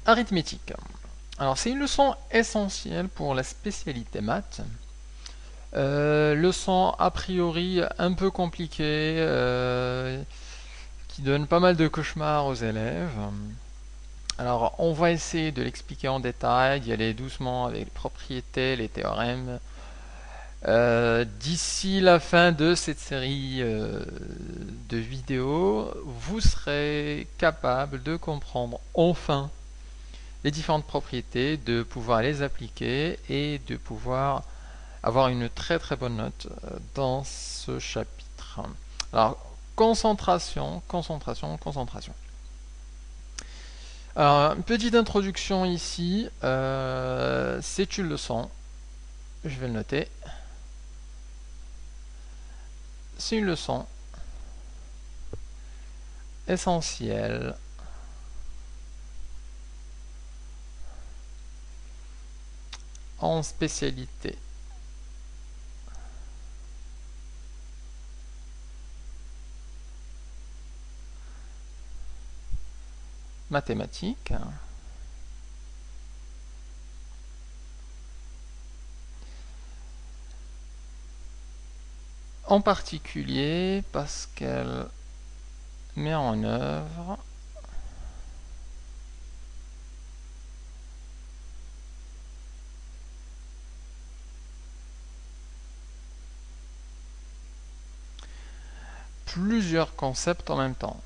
Arithmétique. Alors c'est une leçon essentielle pour la spécialité maths. Leçon a priori un peu compliquée, qui donne pas mal de cauchemars aux élèves. Alors on va essayer de l'expliquer en détail, d'y aller doucement avec les propriétés, les théorèmes. D'ici la fin de cette série de vidéos, vous serez capable de comprendre enfin les différentes propriétés, de pouvoir les appliquer et de pouvoir avoir une très très bonne note dans ce chapitre. Alors, concentration, concentration, concentration. Alors, une petite introduction ici, c'est une leçon, je vais le noter. C'est une leçon essentielle en spécialité mathématiques. En particulier parce qu'elle met en œuvre plusieurs concepts en même temps.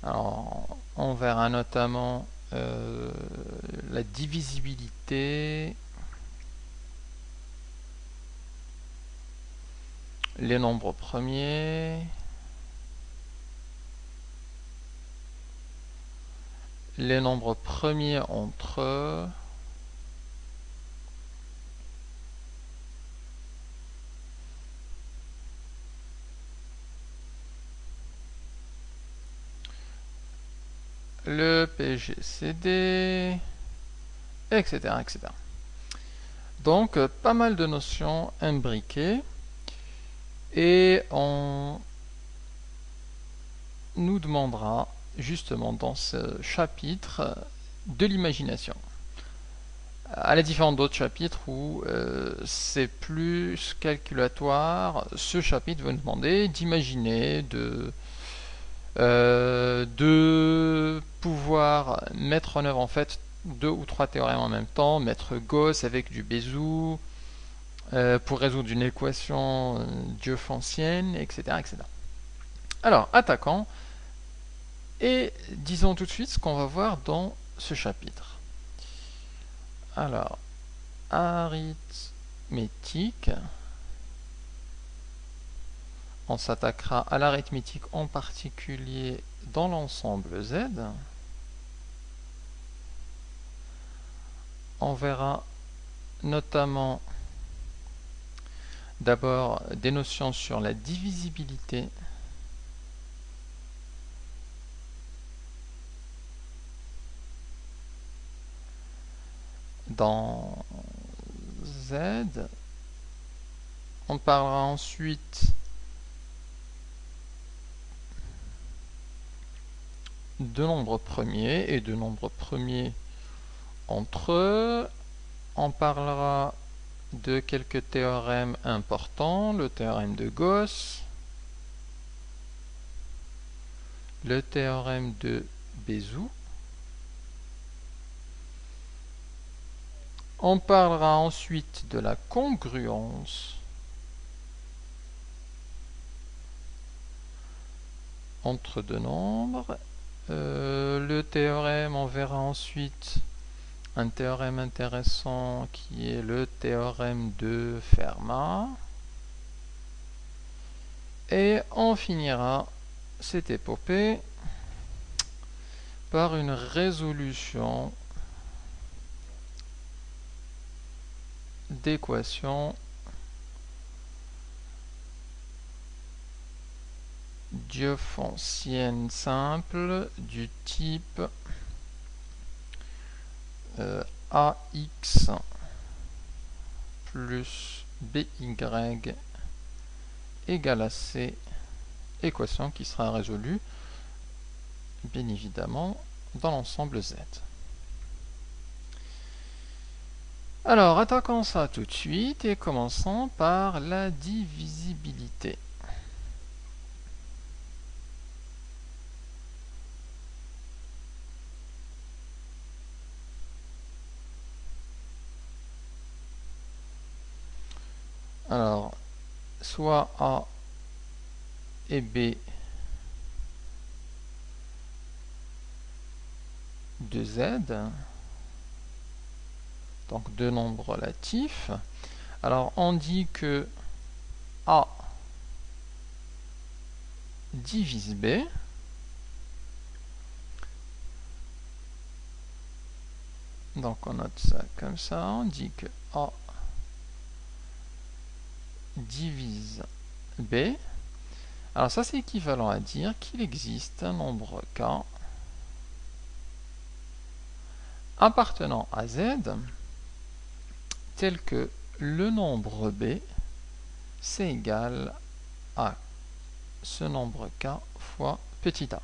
Alors, on verra notamment la divisibilité, les nombres premiers, les nombres premiers entre eux, le PGCD, etc., etc. Donc, pas mal de notions imbriquées. Et on nous demandera justement dans ce chapitre de l'imagination. À la différence d'autres chapitres où c'est plus calculatoire, ce chapitre va nous demander d'imaginer, de pouvoir mettre en œuvre en fait 2 ou 3 théorèmes en même temps, mettre Gauss avec du Bézout, pour résoudre une équation diophantienne, etc., etc. Alors, attaquons et disons tout de suite ce qu'on va voir dans ce chapitre. Alors, arithmétique. On s'attaquera à l'arithmétique en particulier dans l'ensemble Z. On verra notamment d'abord des notions sur la divisibilité, dans Z. On parlera ensuite de nombres premiers et de nombres premiers entre eux. On parlera de quelques théorèmes importants, le théorème de Gauss, le théorème de Bézout. On parlera ensuite de la congruence entre deux nombres. Le théorème, on verra ensuite un théorème intéressant qui est le théorème de Fermat. Et on finira cette épopée par une résolution d'équations diophantiennes simples du type AX plus BY égale à C, équation qui sera résolue, bien évidemment, dans l'ensemble Z. Alors, attaquons ça tout de suite et commençons par la divisibilité. Alors, soit A et B de Z, donc deux nombres relatifs. Alors, on dit que A divise B. Donc, on note ça comme ça. On dit que A divise B. Alors ça, c'est équivalent à dire qu'il existe un nombre K appartenant à Z tel que le nombre B, c'est égal à ce nombre K fois petit a.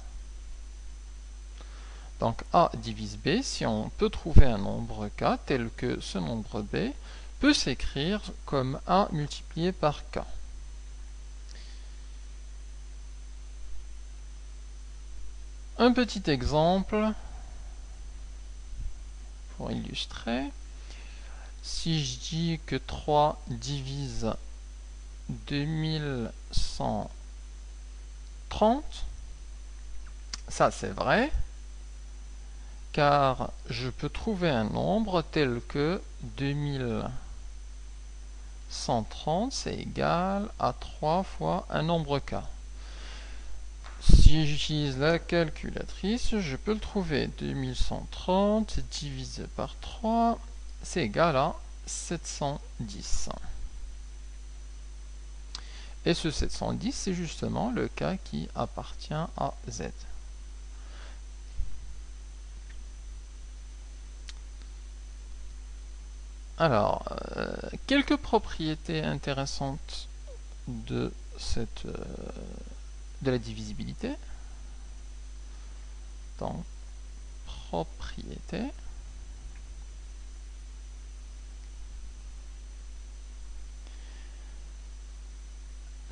Donc A divise B, si on peut trouver un nombre K tel que ce nombre B, peut s'écrire comme A multiplié par K. Un petit exemple pour illustrer. Si je dis que 3 divise 2130, ça c'est vrai, car je peux trouver un nombre tel que 2130, c'est égal à 3 fois un nombre K. Si j'utilise la calculatrice, je peux le trouver. 2130 divisé par 3, c'est égal à 710. Et ce 710, c'est justement le cas qui appartient à Z. Alors, quelques propriétés intéressantes de la divisibilité. Donc, propriété.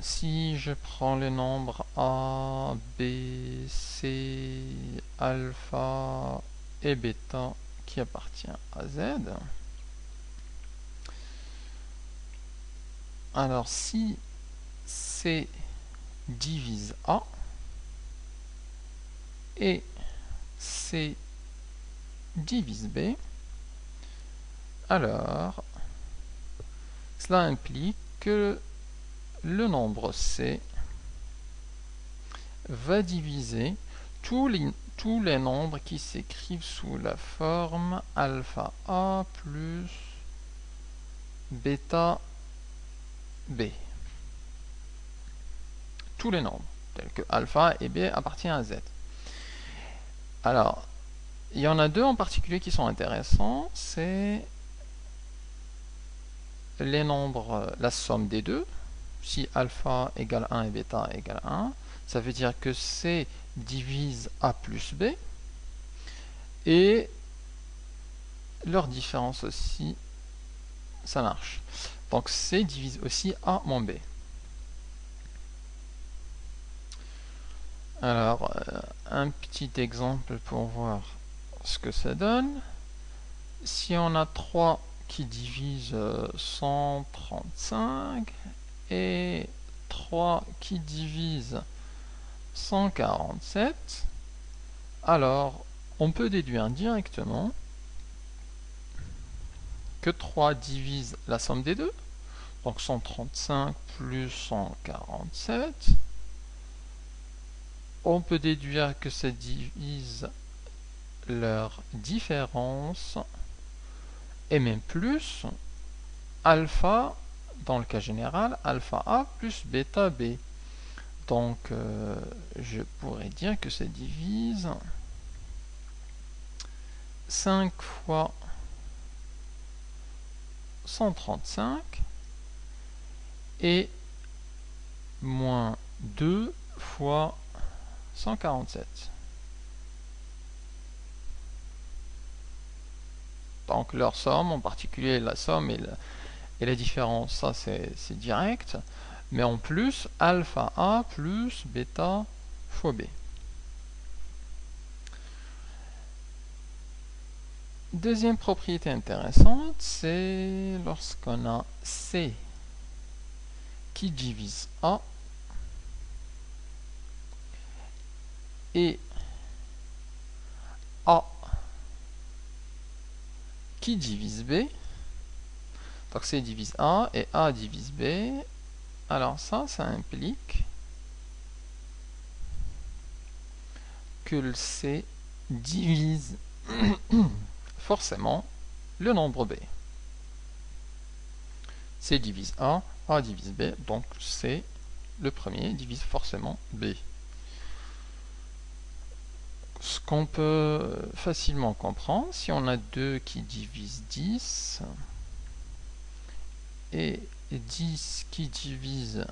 Si je prends les nombres A, B, C, alpha et bêta qui appartient à Z, alors si C divise A et C divise B, alors cela implique que le nombre C va diviser tous les nombres qui s'écrivent sous la forme alpha A plus bêta B. Tous les nombres, tels que alpha et B appartiennent à Z. Alors, il y en a deux en particulier qui sont intéressants, c'est les nombres, la somme des deux. Si alpha égale 1 et bêta égale 1, ça veut dire que C divise A plus B, et leur différence aussi, ça marche. Donc C divise aussi A moins B. Alors, un petit exemple pour voir ce que ça donne. Si on a 3 qui divisent 135 et 3 qui divisent 147, alors on peut déduire directement que 3 divise la somme des deux, donc 135 plus 147. On peut déduire que ça divise leur différence, et même plus, alpha, dans le cas général, alpha A plus bêta B. Donc, je pourrais dire que ça divise 5 fois 135 et moins 2 fois 147. Donc leur somme, en particulier la somme et la différence, ça c'est direct. Mais en plus, alpha A plus bêta fois B. Deuxième propriété intéressante, c'est lorsqu'on a C qui divise A et A qui divise B. Donc C divise A et A divise B. Alors ça implique que le C divise forcément le nombre B. C divise A divise B, donc C, le premier, divise forcément B. Ce qu'on peut facilement comprendre, si on a 2 qui divisent 10, et 10 qui divise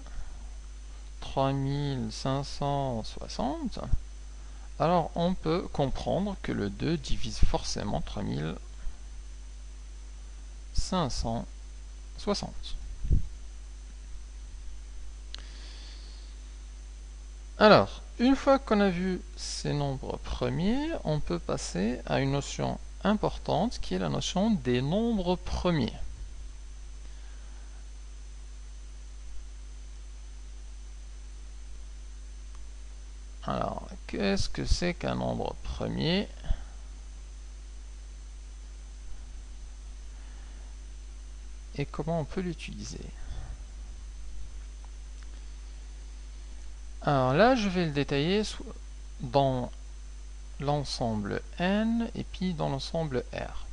3560, alors on peut comprendre que le 2 divise forcément 3560. Alors, une fois qu'on a vu ces nombres premiers, on peut passer à une notion importante qui est la notion des nombres premiers. Alors, qu'est-ce que c'est qu'un nombre premier? Et comment on peut l'utiliser? Alors là, je vais le détailler dans l'ensemble N et puis dans l'ensemble R.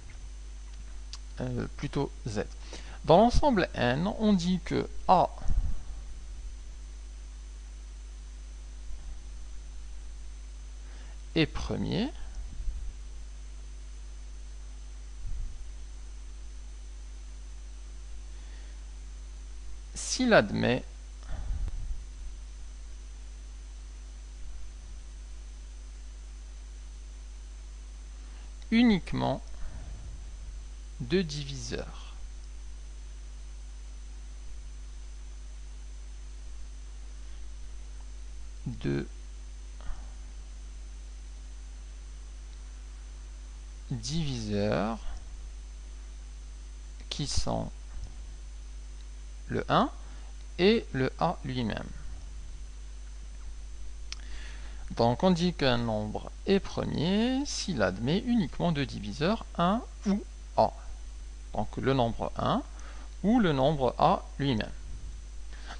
Plutôt Z. Dans l'ensemble N, on dit que A est premier s'il admet uniquement deux diviseurs. Deux diviseurs qui sont le 1 et le A lui-même. Donc on dit qu'un nombre est premier s'il admet uniquement deux diviseurs 1 ou A. Donc le nombre 1 ou le nombre A lui-même.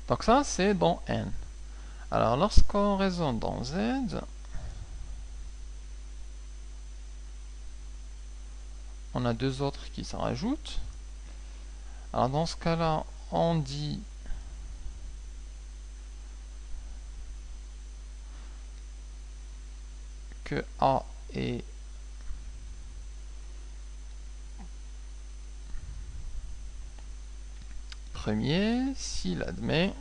Donc ça c'est dans N. Alors lorsqu'on raisonne dans Z, on a deux autres qui s'en rajoutent. Alors dans ce cas-là, on dit que A est premier s'il admet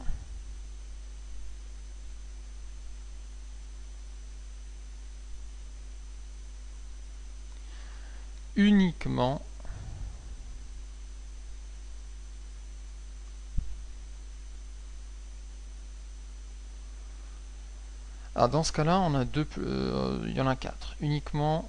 uniquement alors dans ce cas-là, on a il y en a quatre. Uniquement